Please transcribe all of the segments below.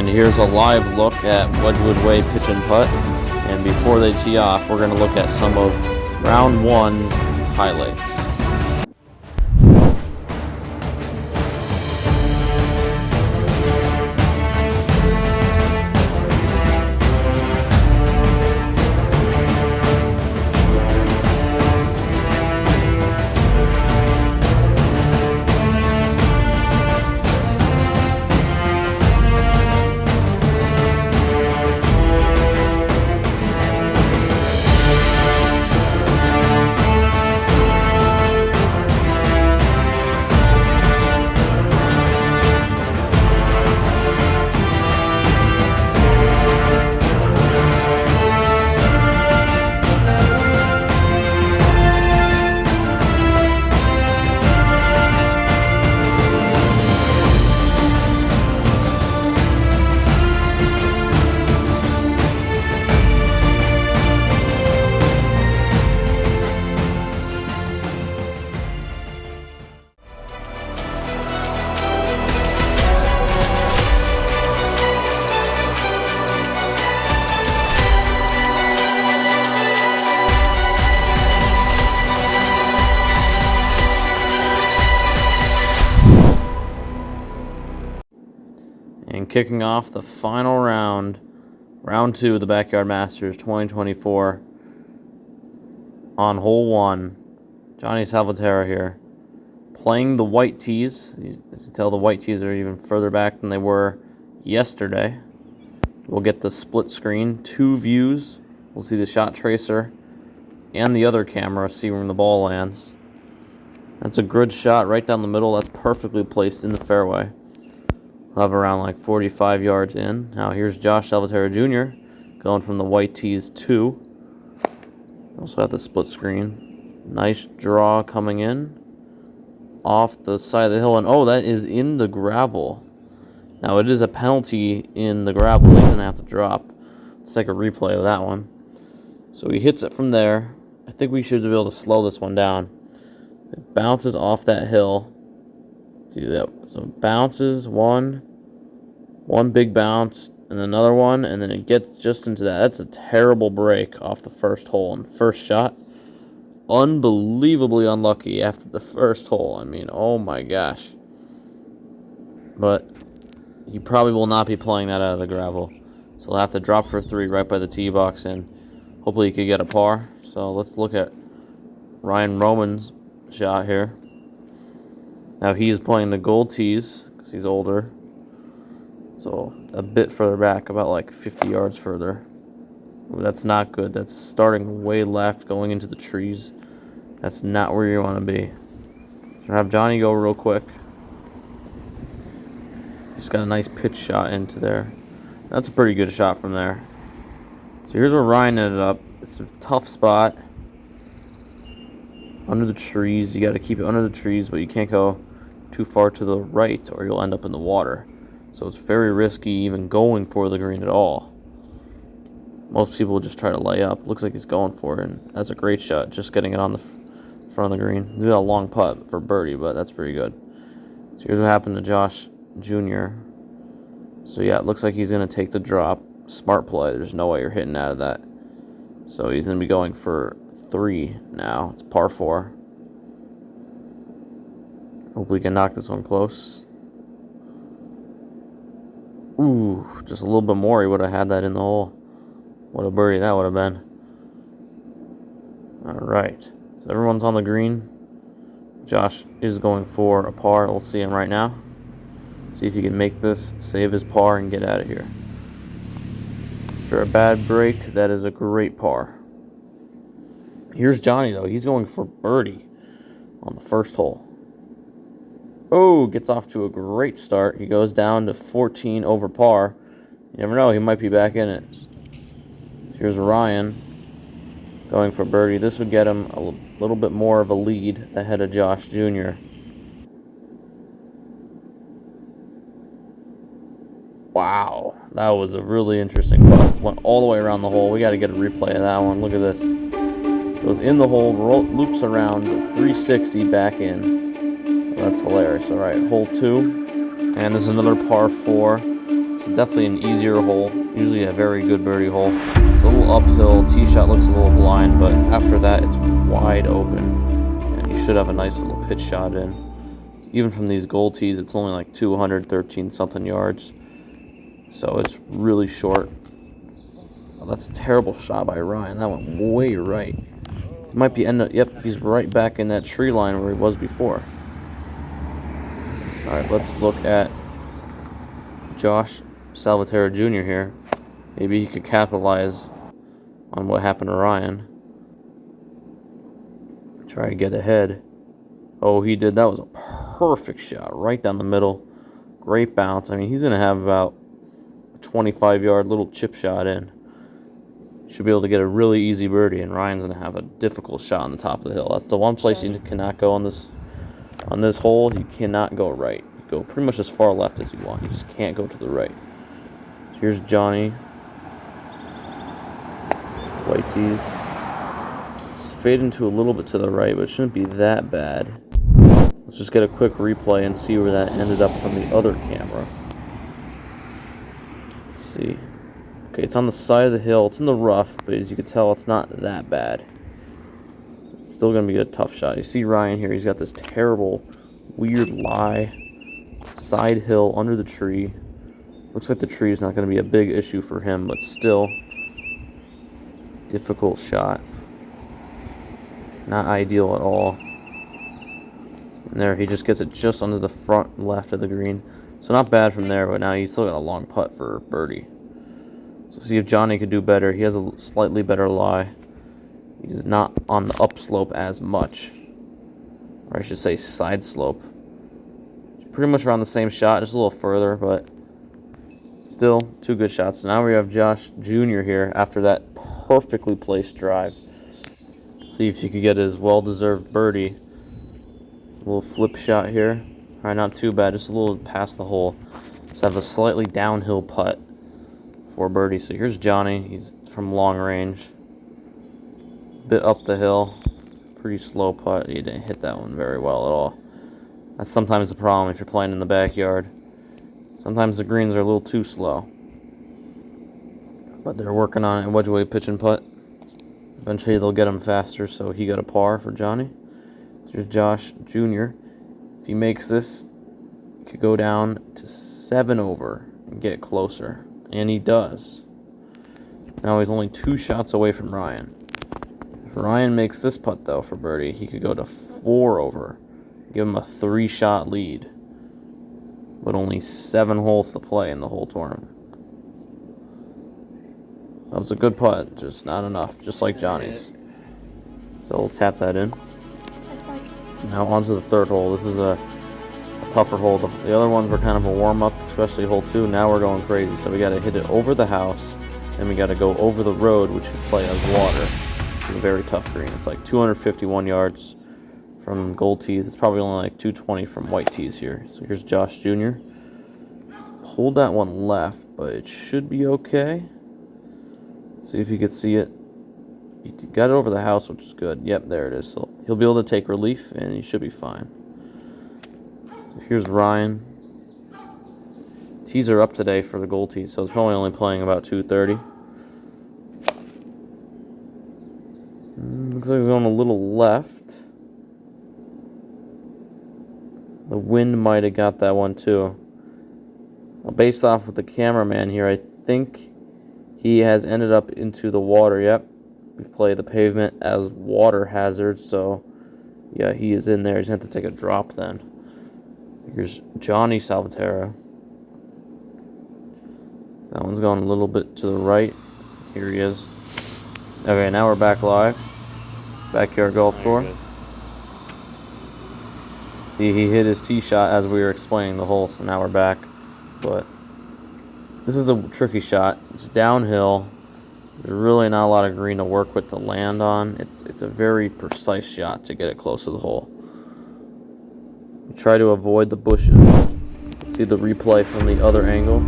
And here's a live look at Wedgewood Way Pitch and Putt. And before they tee off, we're going to look at some of round one's highlights. And kicking off the final round, round two of the Backyard Masters 2024, on hole one, Johnny Salvaterra here, playing the white tees. As you tell, the white tees are even further back than they were yesterday. We'll get the split screen, two views. We'll see the shot tracer and the other camera, see where the ball lands. That's a good shot right down the middle. That's perfectly placed in the fairway. We'll have around like 45 yards in. Now here's Josh Salvaterra Jr. going from the white tees 2. Also have the split screen. Nice draw coming in off the side of the hill. And oh, that is in the gravel. Now it is a penalty in the gravel. He's going to have to drop. Let's take a replay of that one. So he hits it from there. I think we should be able to slow this one down. It bounces off that hill. See that? So it bounces one big bounce, and another one, and then it gets just into that. That's a terrible break off the first hole and first shot. Unbelievably unlucky after the first hole. I mean, oh my gosh. But you probably will not be playing that out of the gravel. So he'll have to drop for 3 right by the tee box, and hopefully he could get a par. So let's look at Ryan Roman's shot here. Now he's playing the gold tees because he's older. So a bit further back, about like 50 yards further. Ooh, that's not good. That's starting way left, going into the trees. That's not where you want to be. So have Johnny go real quick. Just got a nice pitch shot into there. That's a pretty good shot from there. So here's where Ryan ended up. It's a tough spot. Under the trees. You got to keep it under the trees, but you can't go too far to the right or you'll end up in the water. So it's very risky even going for the green at all. Most people will just try to lay up. Looks like he's going for it, and that's a great shot, just getting it on the front of the green. He did a long putt for birdie, but that's pretty good. So here's what happened to Josh Jr. So yeah, it looks like he's going to take the drop. Smart play. There's no way you're hitting out of that. So he's going to be going for 3 now. It's par 4. Hopefully we can knock this one close. Ooh, just a little bit more. He would have had that in the hole. What a birdie that would have been. All right. So everyone's on the green. Josh is going for a par. We'll see him right now. See if he can make this, save his par, and get out of here. For a bad break, that is a great par. Here's Johnny, though. He's going for birdie on the first hole. Oh, gets off to a great start. He goes down to 14 over par. You never know, he might be back in it. Here's Ryan going for birdie. This would get him a little bit more of a lead ahead of Josh Jr. Wow, that was a really interesting putt. Went all the way around the hole. We got to get a replay of that one. Look at this. Goes in the hole, loops around, 360 back in. That's hilarious. All right, hole 2. And this is another par 4. This is definitely an easier hole. Usually a very good birdie hole. It's a little uphill. Tee shot looks a little blind, but after that, it's wide open. And you should have a nice little pitch shot in. Even from these gold tees, it's only like 213 something yards. So it's really short. Oh, that's a terrible shot by Ryan. That went way right. He might be yep, he's right back in that tree line where he was before. Alright, let's look at Josh Salvaterra Jr. here. Maybe he could capitalize on what happened to Ryan. Try to get ahead. Oh, he did. That was a perfect shot right down the middle. Great bounce. I mean, he's going to have about a 25-yard little chip shot in. Should be able to get a really easy birdie, and Ryan's going to have a difficult shot on the top of the hill. That's the one place you cannot go on this hole. You cannot go right. You go pretty much as far left as you want. You just can't go to the right. So here's Johnny. White tees. It's fading to a little bit to the right, but it shouldn't be that bad. Let's just get a quick replay and see where that ended up from the other camera. Let's see. Okay, it's on the side of the hill. It's in the rough, but as you can tell, it's not that bad. It's still going to be a tough shot. You see Ryan here. He's got this terrible, weird lie. Side hill under the tree. Looks like the tree is not going to be a big issue for him, but still, difficult shot. Not ideal at all. And there, he just gets it just under the front left of the green. So not bad from there, but now he's still got a long putt for birdie. So see if Johnny could do better. He has a slightly better lie. He's not on the upslope as much. Or I should say side slope. Pretty much around the same shot, just a little further, but still two good shots. So now we have Josh Jr. here after that perfectly placed drive. See if he could get his well-deserved birdie. A little flip shot here. All right, not too bad, just a little past the hole. Just have a slightly downhill putt for birdie. So here's Johnny. He's from long range. Bit up the hill. Pretty slow putt. He didn't hit that one very well at all. That's sometimes the problem if you're playing in the backyard. Sometimes the greens are a little too slow. But they're working on it in Wedgewood Way Pitch and Putt. Eventually they'll get him faster, so he got a par for Johnny. Here's Josh Jr. If he makes this, he could go down to 7 over and get closer. And he does. Now he's only 2 shots away from Ryan. If Ryan makes this putt, though, for birdie, he could go to 4 over. Give him a 3-shot lead. But only 7 holes to play in the whole tournament. That was a good putt, just not enough, just like Johnny's. So we'll tap that in. Now on to the third hole. This is a tougher hole. The other ones were kind of a warm-up, especially hole 2. Now we're going crazy. So we got to hit it over the house, and we got to go over the road, which would play as water. It's a very tough green. It's like 251 yards from gold tees. It's probably only like 220 from white tees here. So here's Josh Jr. Hold that one left, but it should be okay. See if you can see it. He got it over the house, which is good. Yep, there it is. So he'll be able to take relief, and he should be fine. So here's Ryan. Tees are up today for the gold tees, so it's probably only playing about 230. Looks like he's going a little left. The wind might have got that one too. Well, based off of the cameraman here, I think he has ended up into the water. Yep. We play the pavement as water hazard, so yeah, he is in there. He's going to have to take a drop then. Here's Johnny Salvaterra. That one's going a little bit to the right. Here he is. Okay, now we're back live. Backyard golf tour. See, he hit his tee shot as we were explaining the hole, so now we're back. But this is a tricky shot. It's downhill. There's really not a lot of green to work with to land on. It's a very precise shot to get it close to the hole. You try to avoid the bushes. See the replay from the other angle.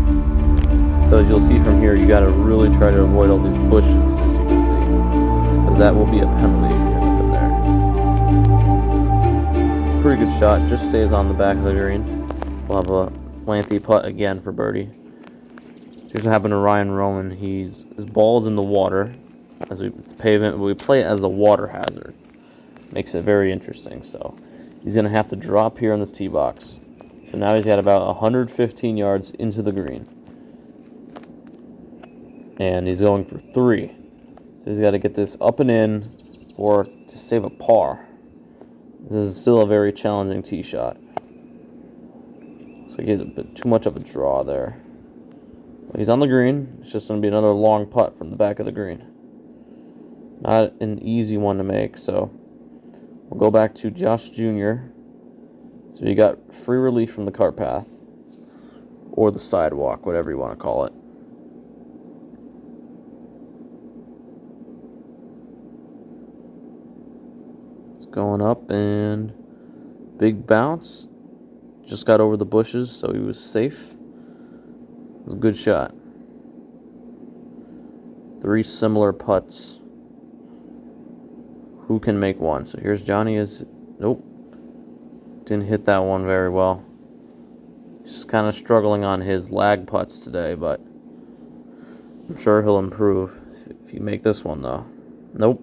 So as you'll see from here, you got to really try to avoid all these bushes, as you can see, because that will be a penalty if you end up in there. It's a pretty good shot. Just stays on the back of the green. We'll have a lengthy putt again for birdie. Here's what happened to Ryan Roman. His ball's in the water. It's pavement, but we play it as a water hazard. Makes it very interesting. So he's going to have to drop here on this tee box. So now he's got about 115 yards into the green. And he's going for 3. So he's got to get this up and in to save a par. This is still a very challenging tee shot. So he gets a bit too much of a draw there. But he's on the green. It's just going to be another long putt from the back of the green. Not an easy one to make, so we'll go back to Josh Jr. So you got free relief from the cart path or the sidewalk, whatever you want to call it. It's going up and big bounce. Just got over the bushes, so he was safe. It was a good shot. 3 similar putts. Who can make one? So here's Johnny. Nope. Didn't hit that one very well. He's kind of struggling on his lag putts today, but I'm sure he'll improve if you make this one, though. Nope.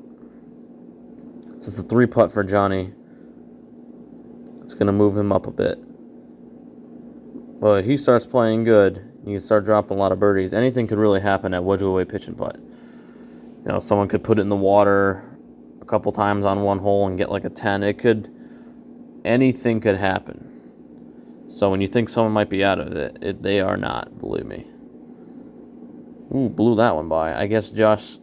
This is the 3 putt for Johnny. It's going to move him up a bit. But he starts playing good. You can start dropping a lot of birdies. Anything could really happen at Wedgewood Way Pitch and Putt. You know, someone could put it in the water a couple times on one hole and get like a 10. Anything could happen. So when you think someone might be out of it, they are not, believe me. Ooh, blew that one by. I guess Josh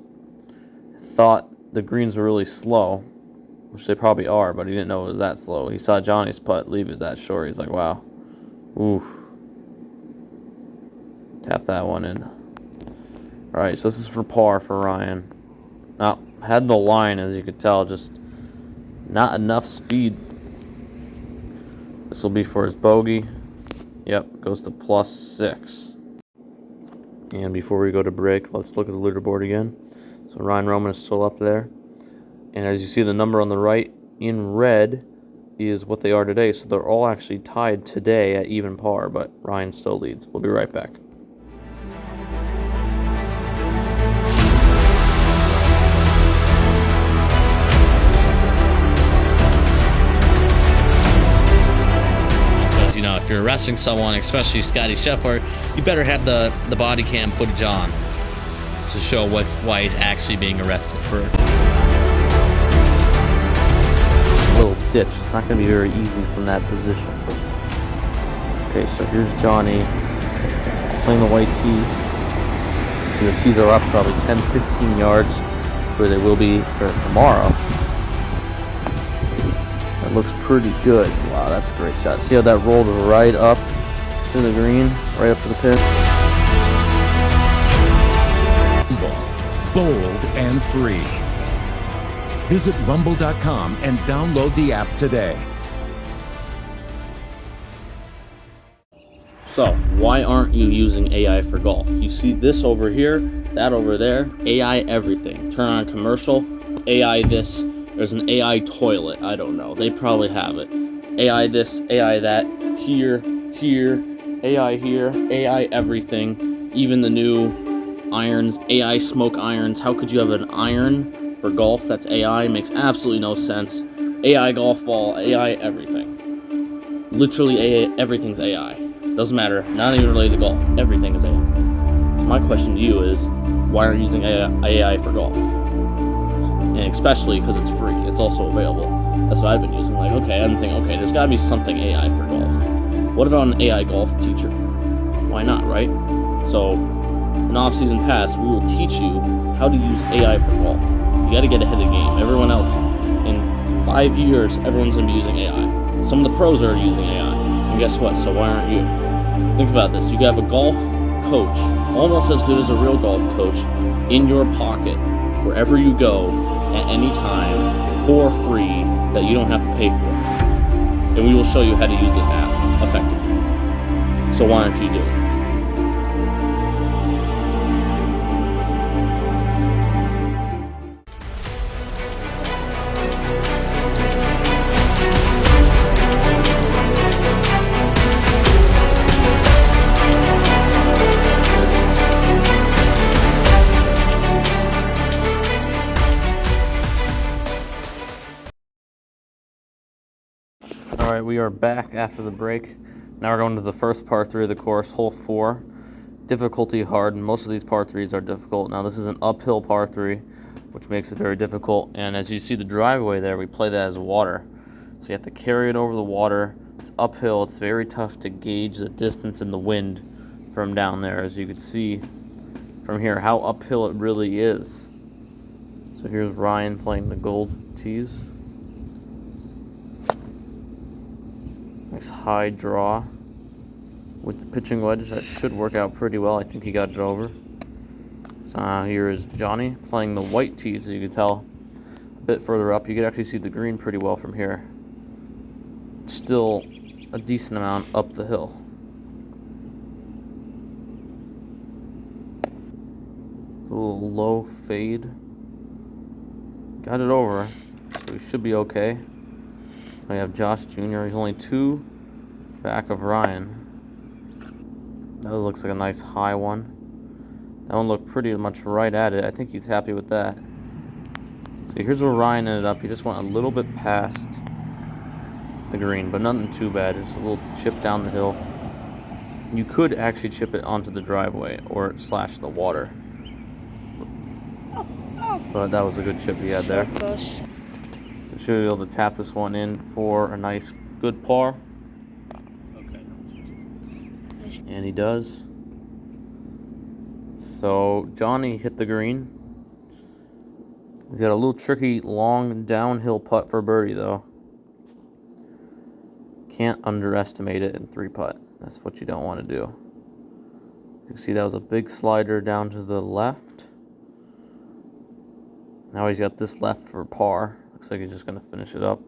thought the greens were really slow, which they probably are, but he didn't know it was that slow. He saw Johnny's putt leave it that short. He's like, wow. Oof. Tap that one in. All right, so this is for par for Ryan. Now, had the line, as you could tell, just not enough speed. This will be for his bogey. Yep, goes to +6. And before we go to break, let's look at the leaderboard again. So Ryan Roman is still up there. And as you see, the number on the right in red is what they are today. So they're all actually tied today at even par, but Ryan still leads. We'll be right back. You know, if you're arresting someone, especially Scotty Scheffler, you better have the body cam footage on to show why he's actually being arrested for. Little ditch. It's not going to be very easy from that position. Okay, so here's Johnny playing the white tees. See, the tees are up probably 10-15 yards where they will be for tomorrow. That looks pretty good. Wow, that's a great shot. See how that rolled right up to the green, right up to the pin? Bold and free. Visit rumble.com and download the app today. So, why aren't you using AI for golf? You see this over here, that over there, AI everything. Turn on a commercial, AI this. There's an AI toilet. I don't know. They probably have it. AI this, AI that, here, AI here, AI everything. Even the new irons, AI smoke irons. How could you have an iron for golf that's AI? Makes absolutely no sense. AI golf ball, AI everything. Literally AI, everything's AI. Doesn't matter. Not even related to golf. Everything is AI. So my question to you is, why aren't you using AI for golf? And especially because it's free. It's also available. That's what I've been using. Like, okay, I'm thinking, okay, there's got to be something AI for golf. What about an AI golf teacher? Why not, right? So, in off-season pass, we will teach you how to use AI for golf. You got to get ahead of the game. Everyone else, in 5 years, everyone's going to be using AI. Some of the pros are using AI. And guess what? So why aren't you? Think about this. You have a golf coach, almost as good as a real golf coach, in your pocket, wherever you go, at any time, for free, that you don't have to pay for. And we will show you how to use this app effectively. So why aren't you doing it? All right, we are back after the break. Now we're going to the first par 3 of the course, hole 4. Difficulty hard, and most of these par 3s are difficult. Now this is an uphill par 3, which makes it very difficult. And as you see the driveway there, we play that as water. So you have to carry it over the water. It's uphill. It's very tough to gauge the distance and the wind from down there. As you can see from here, how uphill it really is. So here's Ryan playing the gold tees. Nice high draw with the pitching wedge. That should work out pretty well. I think he got it over. So here is Johnny playing the white tees. As you can tell, a bit further up. You can actually see the green pretty well from here. Still a decent amount up the hill. A little low fade. Got it over, so we should be okay. We have Josh Jr. He's only 2 back of Ryan. That looks like a nice high one. That one looked pretty much right at it. I think he's happy with that. So here's where Ryan ended up. He just went a little bit past the green, but nothing too bad. Just a little chip down the hill. You could actually chip it onto the driveway or slash the water. But that was a good chip he had there. Should be able to tap this one in for a nice, good par. And he does. So Johnny hit the green. He's got a little tricky, long downhill putt for birdie, though. Can't underestimate it in 3-putt. That's what you don't want to do. You can see that was a big slider down to the left. Now he's got this left for par. Looks like he's just going to finish it up.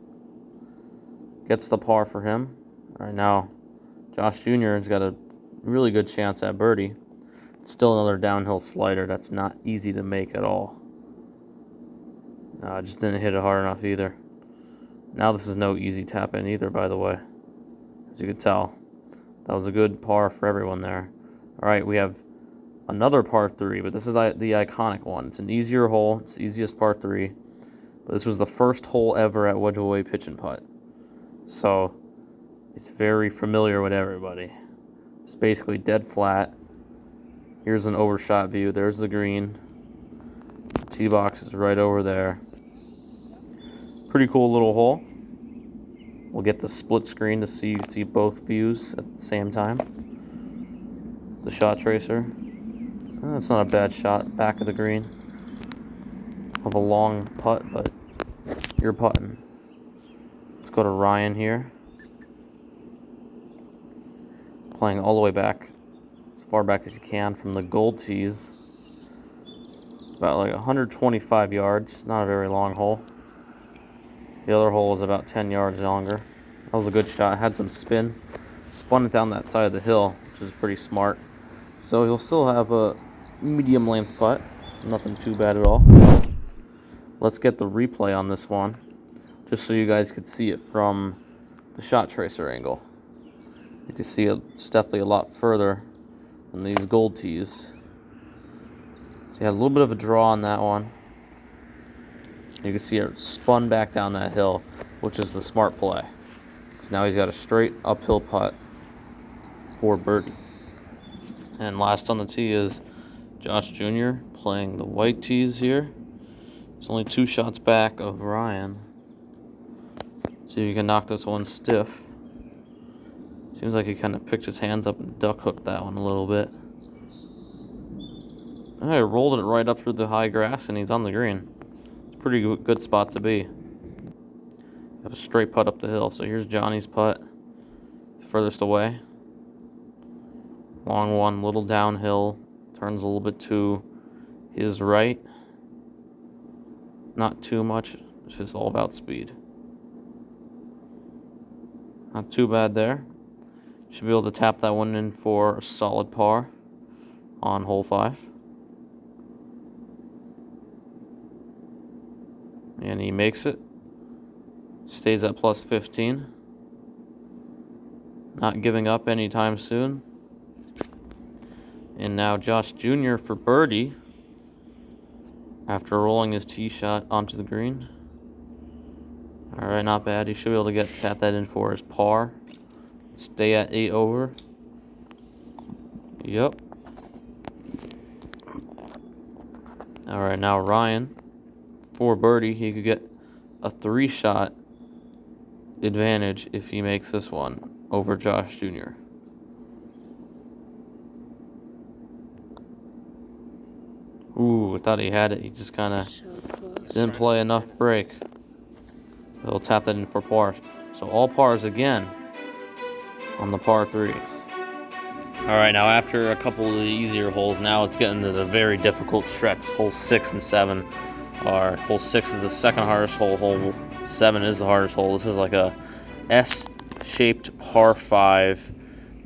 Gets the par for him. All right, now Josh Jr. has got a really good chance at birdie. Still another downhill slider. That's not easy to make at all. No, I just didn't hit it hard enough either. Now this is no easy tap in either, by the way. As you can tell, that was a good par for everyone there. All right, we have another par 3, but this is the iconic one. It's an easier hole. It's the easiest par 3. But this was the first hole ever at Wedgewood Way Pitch and Putt. So it's very familiar with everybody. It's basically dead flat. Here's an overshot view. There's the green. The tee box is right over there. Pretty cool little hole. We'll get the split screen to see both views at the same time. The shot tracer. That's not a bad shot. Back of the green. Of a long putt, but you're putting. Let's go to Ryan here. Playing all the way back, as far back as you can from the gold tees. It's about like 125 yards, not a very long hole. The other hole is about 10 yards longer. That was a good shot. Had some spin. Spun it down that side of the hill, which is pretty smart. So you'll still have a medium length putt. Nothing too bad at all. Let's get the replay on this one, just so you guys could see it from the shot tracer angle. You can see it's definitely a lot further than these gold tees. So you had a little bit of a draw on that one. You can see it spun back down that hill, which is the smart play. So now he's got a straight uphill putt for birdie. And last on the tee is Josh Jr. playing the white tees here. He's only 2 shots back of Ryan. See if you can knock this one stiff. Seems like he kind of picked his hands up and duck hooked that one a little bit. All right, rolled it right up through the high grass, and he's on the green. It's a pretty good spot to be. Have a straight putt up the hill. So here's Johnny's putt. It's furthest away. Long one, little downhill. Turns a little bit to his right. Not too much. It's just all about speed. Not too bad there. Should be able to tap that one in for a solid par on hole 5. And he makes it. Stays at plus 15. Not giving up anytime soon. And now Josh Jr. for birdie after rolling his tee shot onto the green. All right, not bad. He should be able to tap that in for his par. Stay at 8 over. Yep. All right, now Ryan, for birdie, he could get a 3-shot advantage if he makes this one over Josh Jr. Ooh, I thought he had it. He just kind of didn't play enough break. He'll tap that in for par. So all pars again on the par 3s. All right, now after a couple of the easier holes, now it's getting to the very difficult stretch. Hole 6 and 7 are. Hole 6 is the second hardest hole. Hole 7 is the hardest hole. This is like a S-shaped par 5.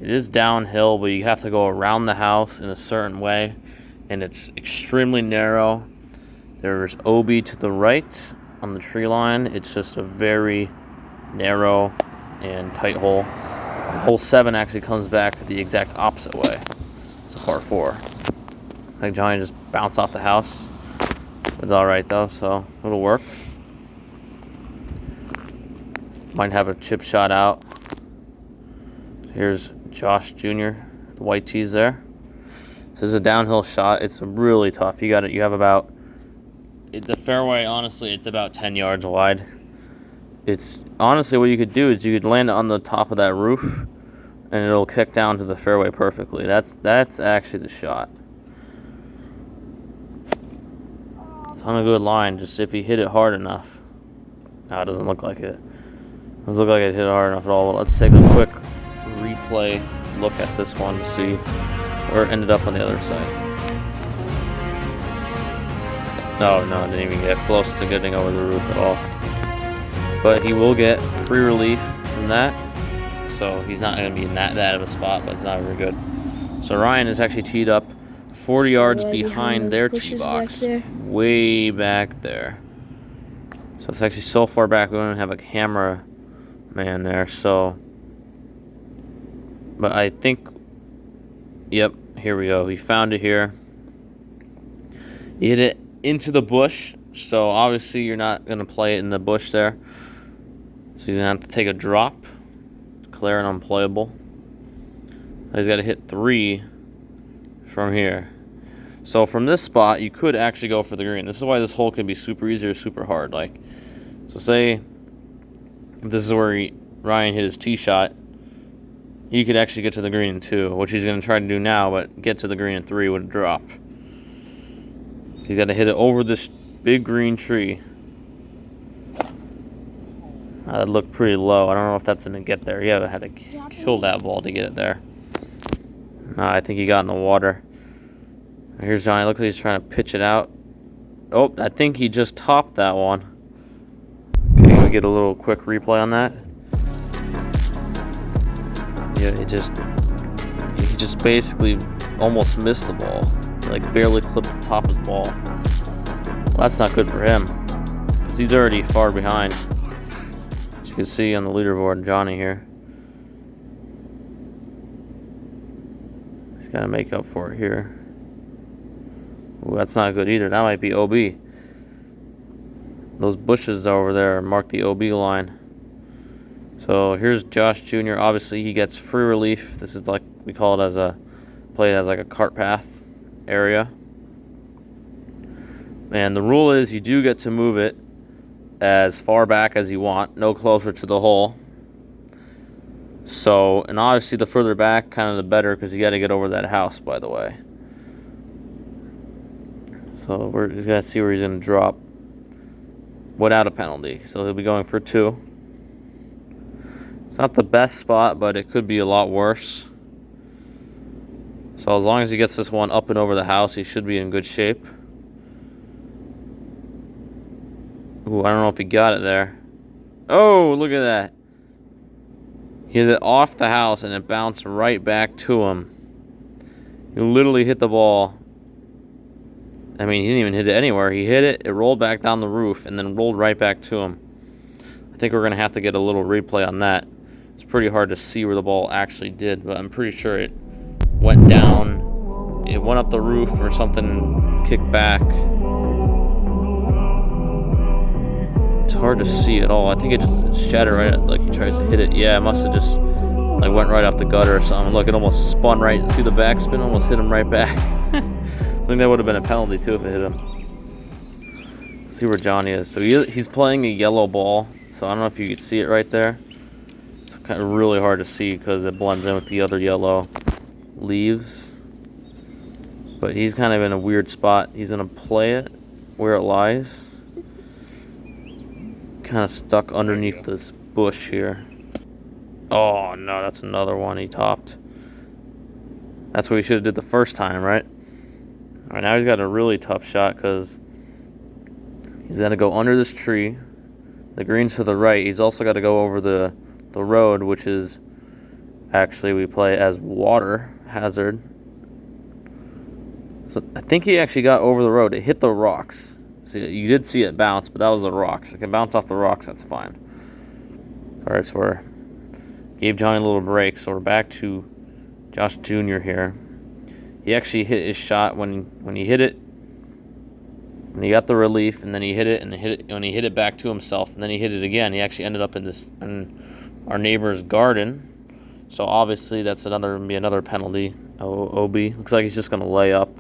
It is downhill, but you have to go around the house in a certain way, and it's extremely narrow. There's OB to the right on the tree line. It's just a very narrow and tight hole. Hole 7 actually comes back the exact opposite way. It's a par 4. I think Johnny just bounced off the house. It's all right though, so it'll work. Might have a chip shot out. Here's Josh Jr. The white tees there. This is a downhill shot. It's really tough. You have about the fairway. Honestly, it's about 10 yards wide. It's honestly what you could do is you could land it on the top of that roof, and it'll kick down to the fairway perfectly. That's actually the shot. It's on a good line. Just if he hit it hard enough. No, it doesn't look like it. It doesn't look like it hit it hard enough at all. But let's take a quick replay look at this one to see where it ended up on the other side. No, it didn't even get close to getting over the roof at all. But he will get free relief from that. So he's not going to be in that bad of a spot, but it's not very good. So Ryan is actually teed up 40 yards behind their tee box. Way back there. So it's actually so far back we don't even have a camera man there. So, but I think, yep, here we go. He found it here. He hit it into the bush. So obviously you're not going to play it in the bush there. So he's going to have to take a drop. Declare it unplayable. He's got to hit 3 from here. So from this spot, you could actually go for the green. This is why this hole can be super easy or super hard. So say if this is where Ryan hit his tee shot, he could actually get to the green in 2, which he's going to try to do now, but get to the green in 3 with a drop. He's got to hit it over this big green tree. That looked pretty low. I don't know if that's going to get there. Yeah, I had to kill that ball to get it there. I think he got in the water. Here's Johnny. Look like he's trying to pitch it out. Oh, I think he just topped that one. Okay, can we get a little quick replay on that? Yeah, he just basically almost missed the ball. Like barely clipped the top of the ball. Well, that's not good for him, because he's already far behind. As you can see on the leaderboard, Johnny here. He's got to make up for it here. Ooh, that's not good either. That might be OB. Those bushes over there mark the OB line. So here's Josh Jr. Obviously, he gets free relief. This is like, we call it as play it as like a cart path area. And the rule is you do get to move it as far back as you want, no closer to the hole. So, and obviously the further back, kind of the better, because you got to get over that house, by the way. So we're just going to see where he's going to drop without a penalty. So he'll be going for 2. It's not the best spot, but it could be a lot worse. So as long as he gets this one up and over the house, he should be in good shape. Ooh, I don't know if he got it there. Oh, look at that. He hit it off the house and it bounced right back to him. He literally hit the ball. I mean, he didn't even hit it anywhere. He hit it, it rolled back down the roof, and then rolled right back to him. I think we're going to have to get a little replay on that. It's pretty hard to see where the ball actually did, but I'm pretty sure it went down. It went up the roof or something, kicked back to hard to see at all. I think it just shattered right at, like he tries to hit it. Yeah, it must have just like went right off the gutter or something. Look, it almost spun right. See the backspin? Almost hit him right back. I think that would have been a penalty too if it hit him. Let's see where Johnny is. So he's playing a yellow ball. So I don't know if you could see it right there. It's kind of really hard to see because it blends in with the other yellow leaves. But he's kind of in a weird spot. He's gonna play it where it lies. Kind of stuck underneath this bush here. Oh no, that's another one he topped. That's what he should have did the first time, right? All right, now he's got a really tough shot because he's gonna go under this tree. The green's to the right. He's also got to go over the road, which is actually we play as water hazard. So I think he actually got over the road. It hit the rocks. See, you did see it bounce, but that was the rocks. It can bounce off the rocks. That's fine. All right, so we're gave Johnny a little break. So we're back to Josh Jr. here. He actually hit his shot when he hit it. And he got the relief, and then he hit it, and when he hit it back to himself, and then he hit it again. He actually ended up in our neighbor's garden. So obviously that's another penalty. OB looks like he's just gonna lay up.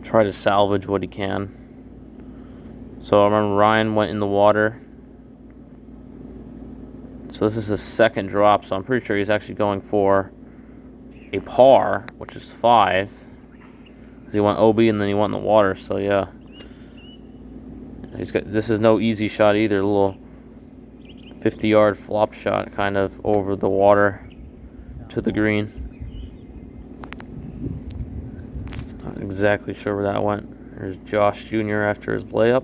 Try to salvage what he can. So I remember Ryan went in the water. So this is his second drop, so I'm pretty sure he's actually going for a par, which is 5. He went OB and then he went in the water, so yeah. This is no easy shot either. A little 50-yard flop shot kind of over the water to the green. Not exactly sure where that went. There's Josh Jr. after his layup.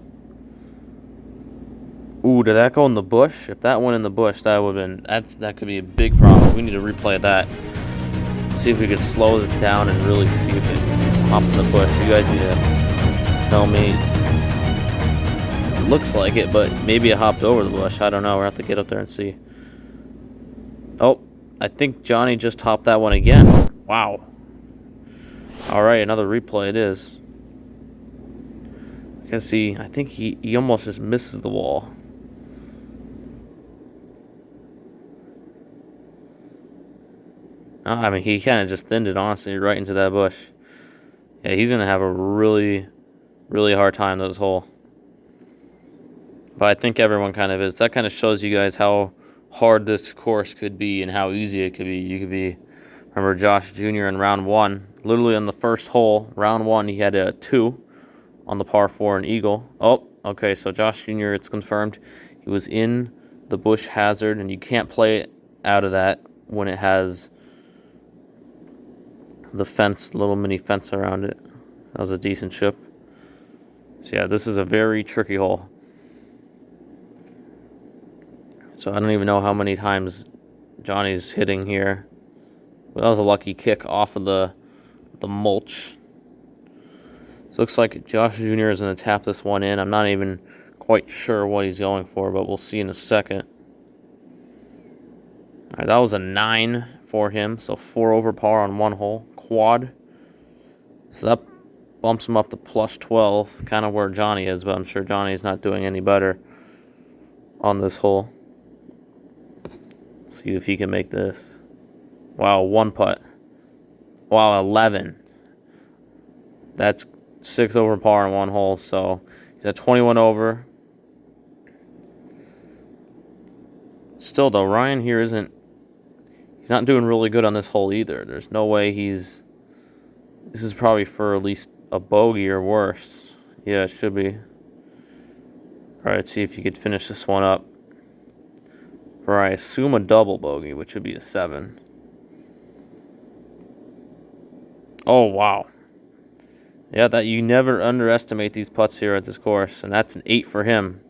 Ooh, did that go in the bush? If that went in the bush, that could be a big problem. We need to replay that. See if we could slow this down and really see if it hops in the bush. You guys need to tell me. It looks like it, but maybe it hopped over the bush. I don't know. We'll have to get up there and see. Oh, I think Johnny just topped that one again. Wow. All right, another replay it is. You can see, I think he almost just misses the wall. I mean, he kind of just thinned it, honestly, right into that bush. Yeah, he's going to have a really, really hard time this hole. But I think everyone kind of is. That kind of shows you guys how hard this course could be and how easy it could be. You could be, remember Josh Jr. in round 1. Literally on the first hole, round 1, he had a 2 on the par 4 and eagle. Oh, okay, so Josh Jr., it's confirmed. He was in the bush hazard, and you can't play it out of that when it has the fence, little mini fence around it. That was a decent chip. So yeah, this is a very tricky hole. So I don't even know how many times Johnny's hitting here. But that was a lucky kick off of the mulch. So it looks like Josh Jr. is going to tap this one in. I'm not even quite sure what he's going for, but we'll see in a second. All right, that was a 9 for him, so 4 over par on one hole. Quad. So that bumps him up to plus 12, kind of where Johnny is, but I'm sure Johnny's not doing any better on this hole. Let's see if he can make this. Wow, 1 putt. Wow, 11. That's 6 over par on one hole, so he's at 21 over. Still, though, Ryan here he's not doing really good on this hole either. There's no way this is probably for at least a bogey or worse. Yeah, it should be. All right, let's see if you could finish this one up. For, I assume, a double bogey, which would be a 7. Oh, wow. Yeah, that you never underestimate these putts here at this course, and that's an 8 for him.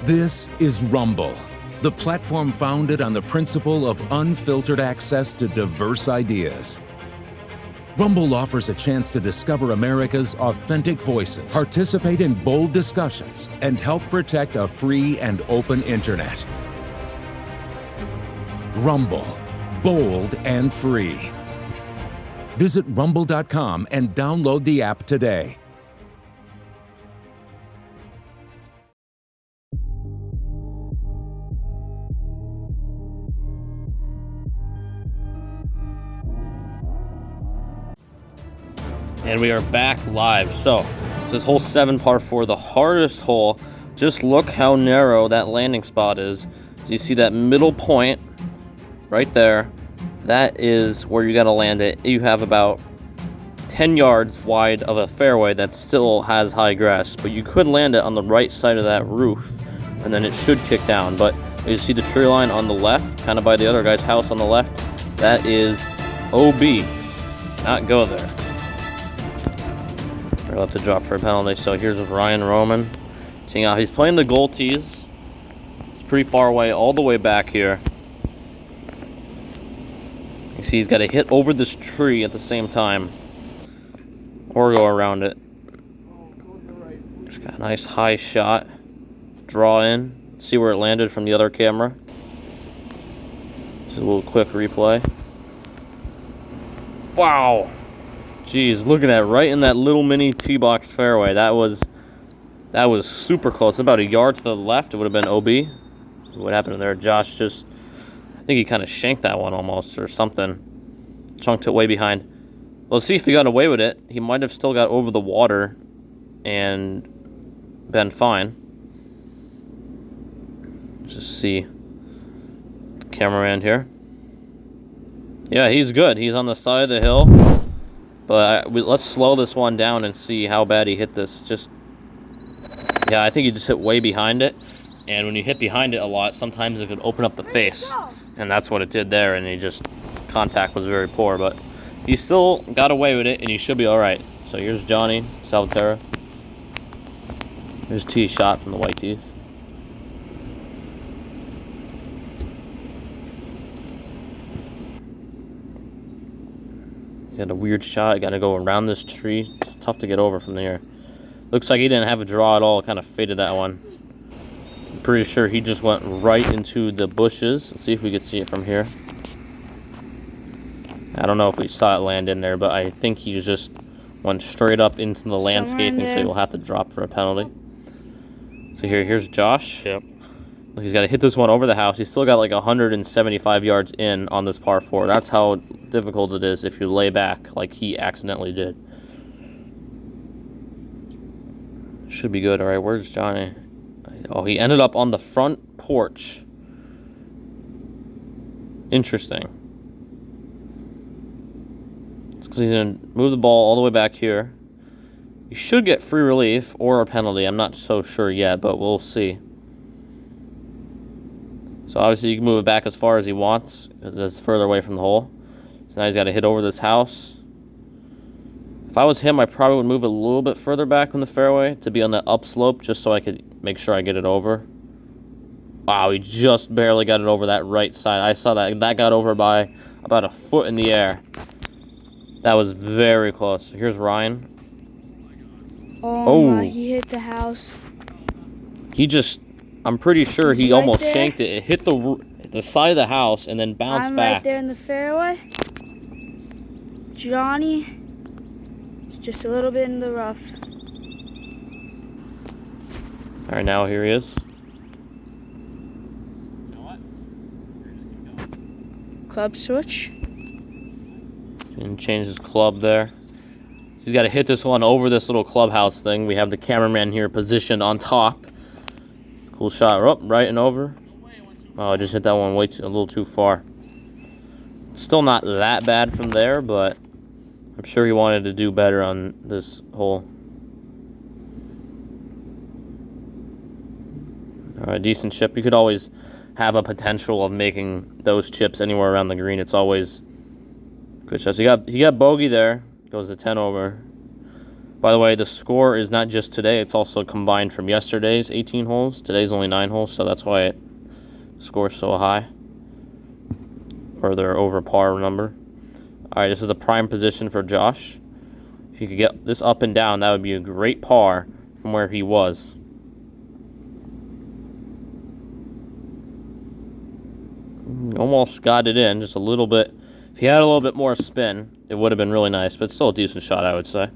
This is Rumble, the platform founded on the principle of unfiltered access to diverse ideas. Rumble offers a chance to discover America's authentic voices, participate in bold discussions, and help protect a free and open internet. Rumble, bold and free. Visit rumble.com and download the app today. And we are back live. So, this hole 7 par 4, the hardest hole. Just look how narrow that landing spot is. So you see that middle point right there. That is where you got to land it. You have about 10 yards wide of a fairway that still has high grass, but you could land it on the right side of that roof, and then it should kick down. But you see the tree line on the left, kind of by the other guy's house on the left. That is OB. Not go there. We'll have to drop for a penalty. So here's Ryan Roman teeing out. He's playing the goal tees. It's pretty far away, all the way back here. You see he's got to hit over this tree at the same time, or go around it. Just got a nice high shot. Draw in. See where it landed from the other camera. Just a little quick replay. Wow. Jeez, look at that, right in that little mini tee box fairway. That was super close. About a yard to the left, it would have been OB. What happened there? Josh just, I think he kind of shanked that one almost or something. Chunked it way behind. Well, let's see if he got away with it. He might have still got over the water and been fine. Just see the cameraman here. Yeah, he's good. He's on the side of the hill. But let's slow this one down and see how bad he hit this. Yeah, I think he just hit way behind it. And when you hit behind it a lot, sometimes it could open up the face. And that's what it did there, and contact was very poor. But he still got away with it, and he should be all right. So here's Johnny Salvaterra. Here's tee shot from the white tees. He had a weird shot. Got to go around this tree. It's tough to get over from there. Looks like he didn't have a draw at all. Kind of faded that one. I'm pretty sure he just went right into the bushes. Let's see if we can see it from here. I don't know if we saw it land in there, but I think he just went straight up into the landscaping, so he'll have to drop for a penalty. So here's Josh. Yep. He's got to hit this one over the house. He's still got like 175 yards in on this par 4. That's how difficult it is if you lay back like he accidentally did. Should be good. All right, where's Johnny? Oh, he ended up on the front porch. Interesting. It's because he's going to move the ball all the way back here. You should get free relief or a penalty. I'm not so sure yet, but we'll see. So obviously you can move it back as far as he wants because it's further away from the hole. So now he's got to hit over this house. If I was him, I probably would move it a little bit further back on the fairway to be on the upslope just so I could make sure I get it over. Wow, he just barely got it over that right side. I saw that. That got over by about a foot in the air. That was very close. Here's Ryan. Oh my, he hit the house. I'm pretty sure he almost shanked it. It hit the side of the house and then bounced back. Right there in the fairway. Johnny is just a little bit in the rough. All right, now here he is. Club switch. And change his club there. He's got to hit this one over this little clubhouse thing. We have the cameraman here positioned on top. Cool shot. Oh, right and over. Oh, I just hit that one a little too far. Still not that bad from there, but I'm sure he wanted to do better on this hole. All right, decent chip. You could always have a potential of making those chips anywhere around the green. It's always good shots. He got bogey there. Goes to 10 over. By the way, the score is not just today. It's also combined from yesterday's 18 holes. Today's only 9 holes, so that's why it scores so high. Or their over par number. All right, this is a prime position for Josh. If he could get this up and down, that would be a great par from where he was. Almost got it in, just a little bit. If he had a little bit more spin, it would have been really nice, but still a decent shot, I would say.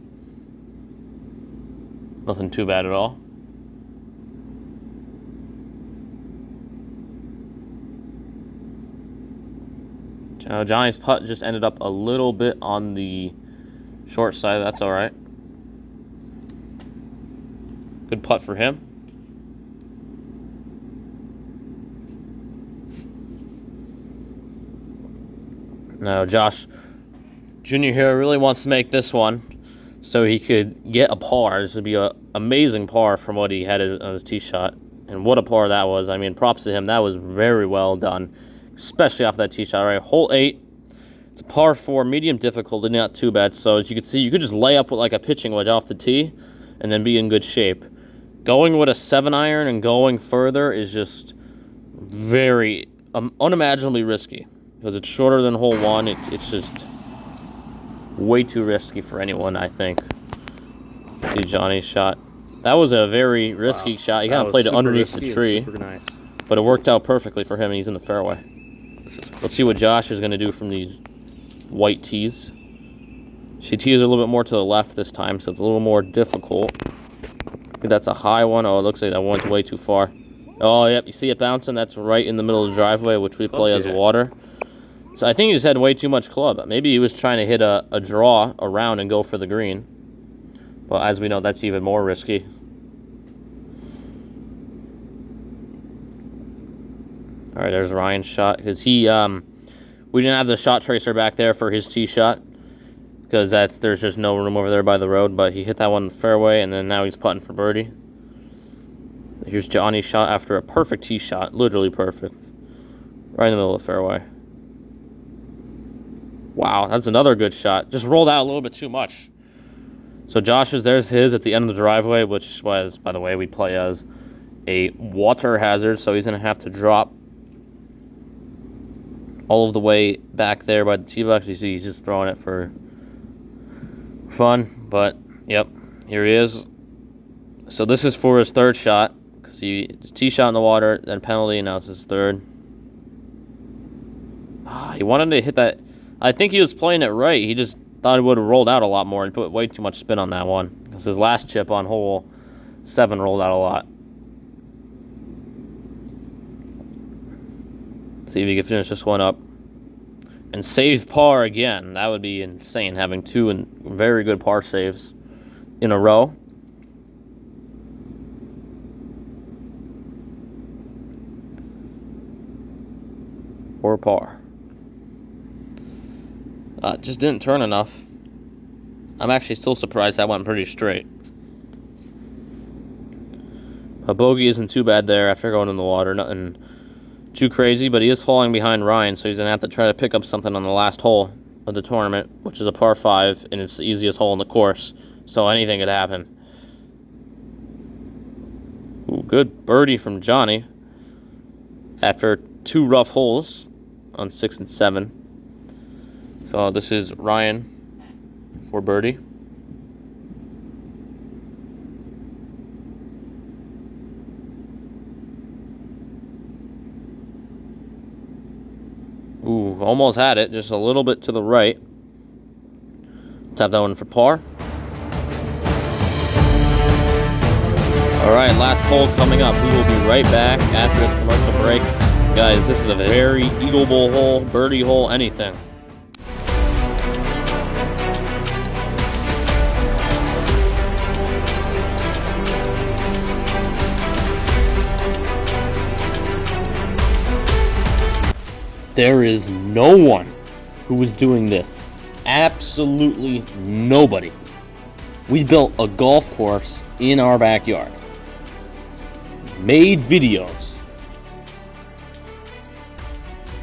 Nothing too bad at all. Johnny's putt just ended up a little bit on the short side. That's all right. Good putt for him. Now, Josh Jr. here really wants to make this one so he could get a par. This would be an amazing par from what he had on his tee shot. And what a par that was. I mean, props to him. That was very well done, especially off that tee shot. All right, hole 8. It's a par 4, medium difficulty, not too bad. So as you can see, you could just lay up with like a pitching wedge off the tee and then be in good shape. Going with a 7-iron and going further is just very unimaginably risky. Because it's shorter than hole 1, it's just way too risky for anyone, I think. See Johnny's shot. That was a very risky shot. He kind of played it underneath the tree. Nice. But it worked out perfectly for him, and he's in the fairway. Let's see what Josh is going to do from these white tees. She tees a little bit more to the left this time, so it's a little more difficult. That's a high one. Oh, it looks like that went way too far. Oh, yep, you see it bouncing? That's right in the middle of the driveway, which we play as water. So I think he just had way too much club. Maybe he was trying to hit a draw around and go for the green. But as we know, that's even more risky. All right, there's Ryan's shot. Because we didn't have the shot tracer back there for his tee shot. Because there's just no room over there by the road. But he hit that one in the fairway, and then now he's putting for birdie. Here's Johnny's shot after a perfect tee shot. Literally perfect. Right in the middle of the fairway. Wow, that's another good shot. Just rolled out a little bit too much. So Josh's, there's his at the end of the driveway, which was, by the way, we play as a water hazard, so he's going to have to drop all of the way back there by the tee box. You see he's just throwing it for fun, but, yep, here he is. So this is for his third shot, because he tee shot in the water, then penalty, and now it's his third. He wanted to hit that. I think he was playing it right. He just thought it would have rolled out a lot more and put way too much spin on that one. Because his last chip on hole 7 rolled out a lot. See if he can finish this one up. And save par again. That would be insane, having 2 very good par saves in a row. Or par. Just didn't turn enough. I'm actually still surprised that went pretty straight. A bogey isn't too bad there after going in the water. Nothing too crazy, but he is falling behind Ryan, so he's going to have to try to pick up something on the last hole of the tournament, which is a par 5, and it's the easiest hole in the course, so anything could happen. Ooh, good birdie from Johnny after 2 rough holes on 6 and 7. So this is Ryan for birdie. Ooh, almost had it, just a little bit to the right. Tap that one for par. All right, last hole coming up. We will be right back after this commercial break. Guys, this is a very Eagle Bowl hole, birdie hole, anything. There is no one who is doing this. Absolutely nobody. We built a golf course in our backyard. Made videos.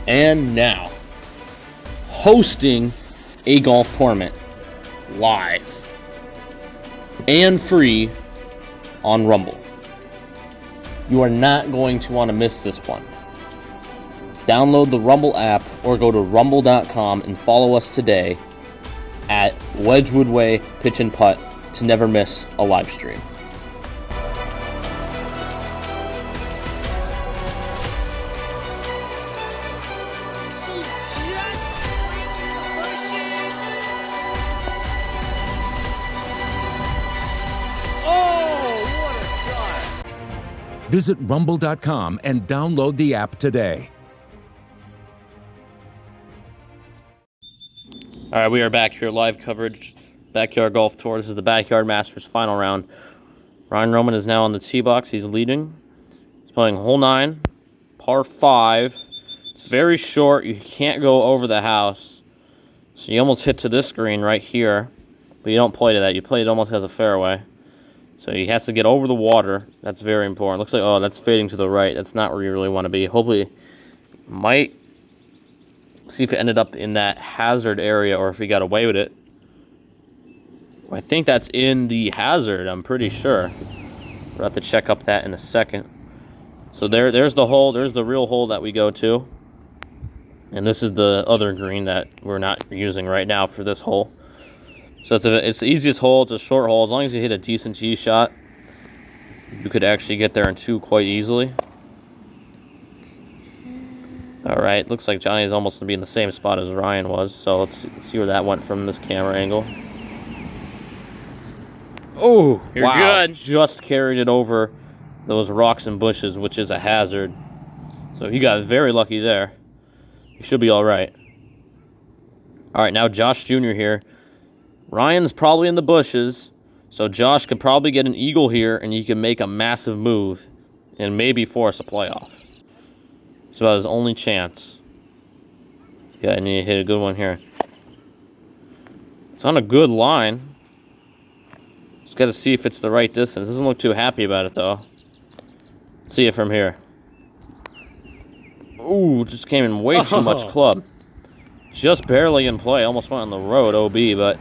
And now, hosting a golf tournament live and free on Rumble. You are not going to want to miss this one. Download the Rumble app or go to rumble.com and follow us today at Wedgewood Way Pitch and Putt to never miss a live stream. Visit rumble.com and download the app today. All right, we are back here, live coverage, Backyard Golf Tour. This is the Backyard Masters final round. Ryan Roman is now on the tee box. He's leading. He's playing hole 9, par 5. It's very short. You can't go over the house. So you almost hit to this green right here, but you don't play to that. You play it almost as a fairway. So he has to get over the water. That's very important. Looks like, oh, that's fading to the right. That's not where you really want to be. Hopefully, might see if it ended up in that hazard area or if he got away with it. I think that's in the hazard, I'm pretty sure. We'll have to check up that in a second. So there's the hole. There's the real hole that we go to. And this is the other green that we're not using right now for this hole. So it's the easiest hole. It's a short hole. As long as you hit a decent tee shot, you could actually get there in 2 quite easily. All right, looks like Johnny's almost going to be in the same spot as Ryan was. So let's see where that went from this camera angle. Oh, wow. Good. Just carried it over those rocks and bushes, which is a hazard. So he got very lucky there. He should be all right. All right, now Josh Jr. here. Ryan's probably in the bushes, so Josh could probably get an eagle here, and he can make a massive move and maybe force a playoff. It's about his only chance. Yeah, I need to hit a good one here. It's on a good line. Just got to see if it's the right distance. Doesn't look too happy about it, though. Let's see it from here. Ooh, just came in way too much club. Just barely in play. Almost went on the road, OB, but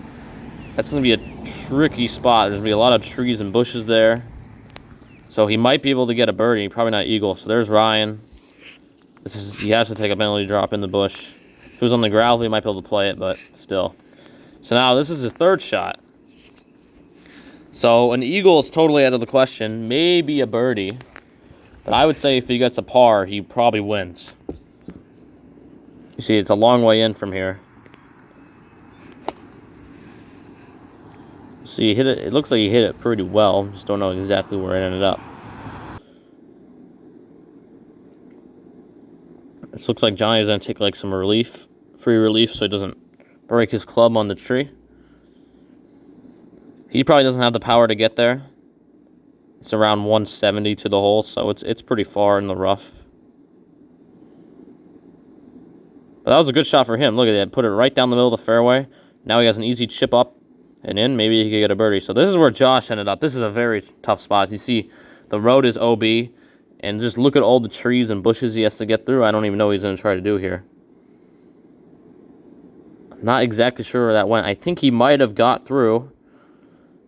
that's going to be a tricky spot. There's going to be a lot of trees and bushes there. So he might be able to get a birdie. Probably not eagle. So there's Ryan. He has to take a penalty drop in the bush. If he was on the gravel, he might be able to play it, but still. So now this is his 3rd shot. So an eagle is totally out of the question. Maybe a birdie. But I would say if he gets a par, he probably wins. You see, it's a long way in from here. See, he hit it. It looks like he hit it pretty well. Just don't know exactly where it ended up. This looks like Johnny's going to take like some free relief, so he doesn't break his club on the tree. He probably doesn't have the power to get there. It's around 170 to the hole, so it's pretty far in the rough. But that was a good shot for him. Look at that. Put it right down the middle of the fairway. Now he has an easy chip up and in. Maybe he could get a birdie. So this is where Josh ended up. This is a very tough spot. You see, the road is OB. And just look at all the trees and bushes he has to get through. I don't even know what he's going to try to do here. I'm not exactly sure where that went. I think he might have got through.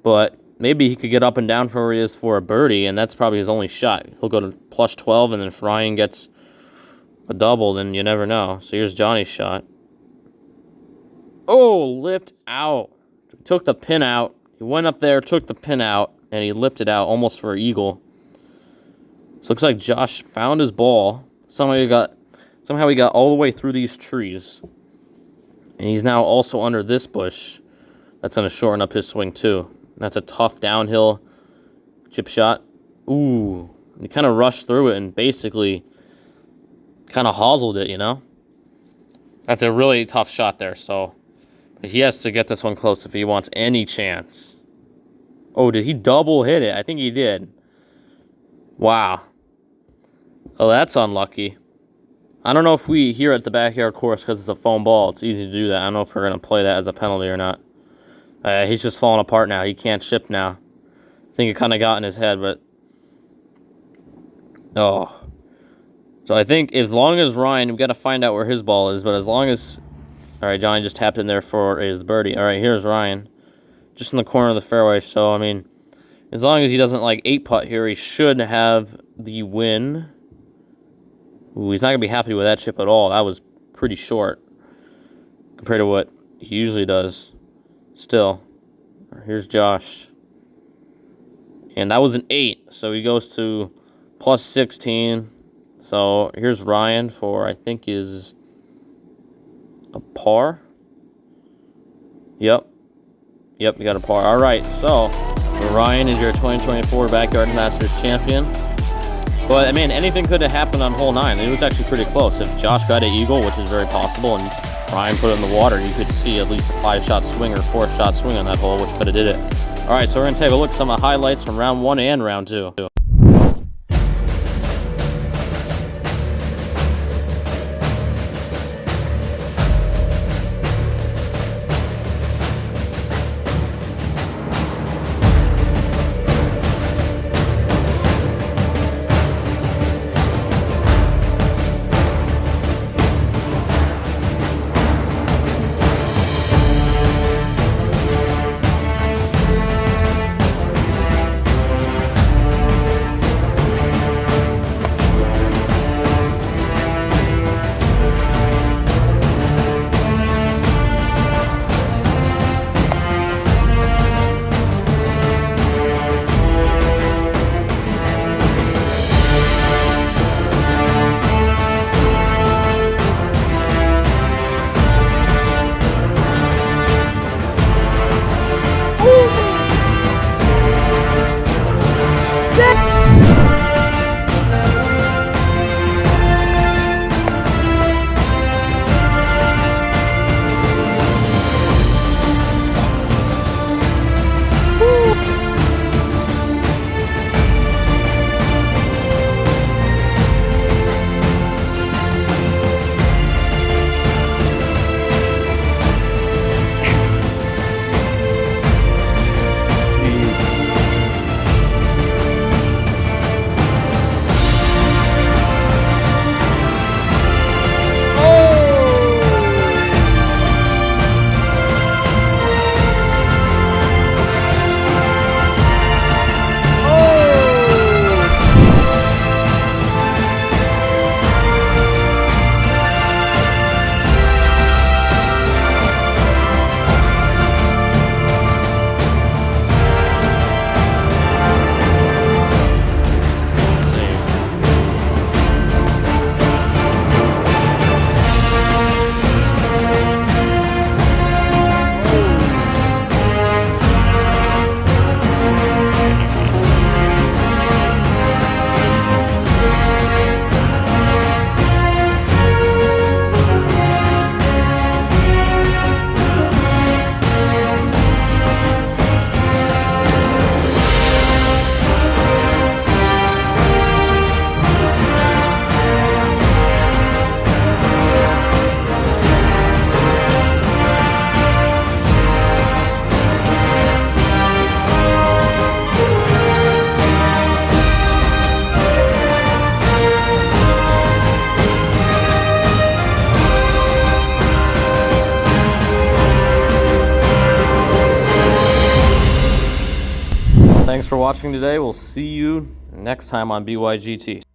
But maybe he could get up and down from where he is for a birdie. And that's probably his only shot. He'll go to plus 12. And then if Ryan gets a double, then you never know. So here's Johnny's shot. Oh, lipped out. Took the pin out. He went up there, took the pin out, and he lipped it out almost for an eagle. So it looks like Josh found his ball. Somehow he got all the way through these trees. And he's now also under this bush. That's going to shorten up his swing too. That's a tough downhill chip shot. Ooh. He kind of rushed through it and basically kind of hoselled it, you know? That's a really tough shot there, so he has to get this one close if he wants any chance. Oh, did he double hit it? I think he did. Wow. Oh, that's unlucky. I don't know if we here at the backyard course, because it's a foam ball, it's easy to do that. I don't know if we're going to play that as a penalty or not. He's just falling apart now. He can't chip now. I think it kind of got in his head, but... Oh. So I think as long as Ryan, we've got to find out where his ball is, but as long as... All right, Johnny just tapped in there for his birdie. All right, here's Ryan. Just in the corner of the fairway. So, I mean, as long as he doesn't, like, 8-putt here, he should have the win. Ooh, he's not going to be happy with that chip at all. That was pretty short compared to what he usually does. Still, here's Josh. And that was an 8, so he goes to plus 16. So here's Ryan for, I think, is a par. Yep, you got a par. All right, so Ryan is your 2024 Backyard Masters champion. But, I mean, anything could have happened on hole 9. It was actually pretty close. If Josh got an eagle, which is very possible, and Ryan put it in the water, you could see at least a 5-shot swing or 4-shot swing on that hole, which could have did it. All right, so we're going to take a look at some of the highlights from round 1 and round 2. Thanks for watching today. We'll see you next time on BYGT.